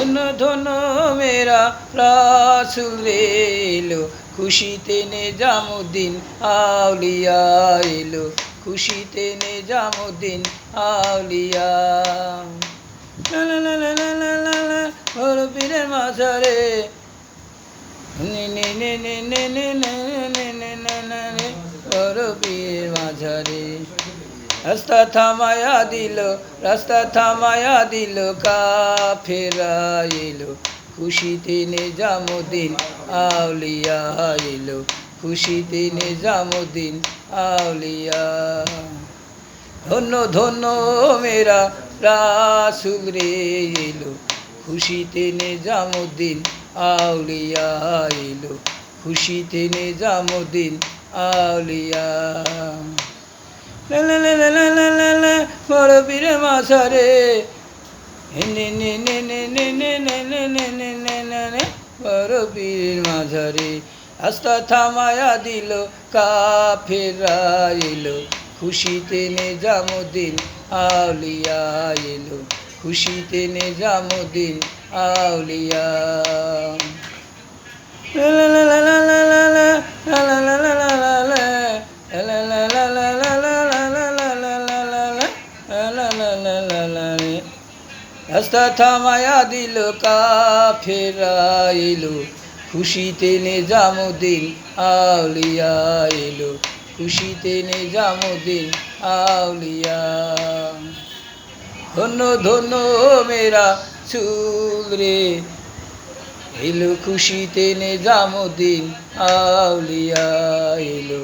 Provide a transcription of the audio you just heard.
ধন্য ধন্য মেরা রাসূল রে এলো, খুশিতে নিজামুদ্দিন আউলিয়া এলো, খুশিতে নিজামুদ্দিন আউলিয়া। লা লা লা লা লা লা লা লা, বড় পীরের মাঝারে নে নে নে নে নে নে নে নে নে নে নে নে, বড় পীরের মাঝারে। রাস্তা থামায়া দিল, রাস্তা থামায়া দিল, কাফেরা এলো, খুশিতে নিজামুদ্দিন আউলিয়া এলো, খুশিতে নিজামুদ্দিন আউলিয়া। ধন্য ধন্য মেরা রাসূল রে এলো, খুশিতে নিজামুদ্দিন আউলিয়া এলো, খুশিতে নিজামুদ্দিন আউলিয়া। লা লা লা লা লা লা লা লা, বড় পীরের মাঝারে নে নে নে নে নে নে নে নে নে নে নে নে নে, বড় পীরের মাঝারে। রাস্তা থামায়া দিল, কাফেররা এলো, খুশিতে নিজামুদ্দিন আউলিয়া এলো, খুশিতে নিজামুদ্দিন আউলিয়া। লা লা লা লা লা লা লা লা লা লা লা লা লা লা, লা লা লা লা লা লা লা লা লা লা লা লা লা, লা লা লা লা লা লা। রাস্তা থামায়া দিল, কাফেররা এলো, খুশিতে নিজামুদ্দিন আউলিয়া এলো, খুশিতে নিজামুদ্দিন আউলিয়া। ধন্য ধন্য মেরা রাসূল রে এলো, খুশিতে নিজামুদ্দিন আউলিয়া এলো,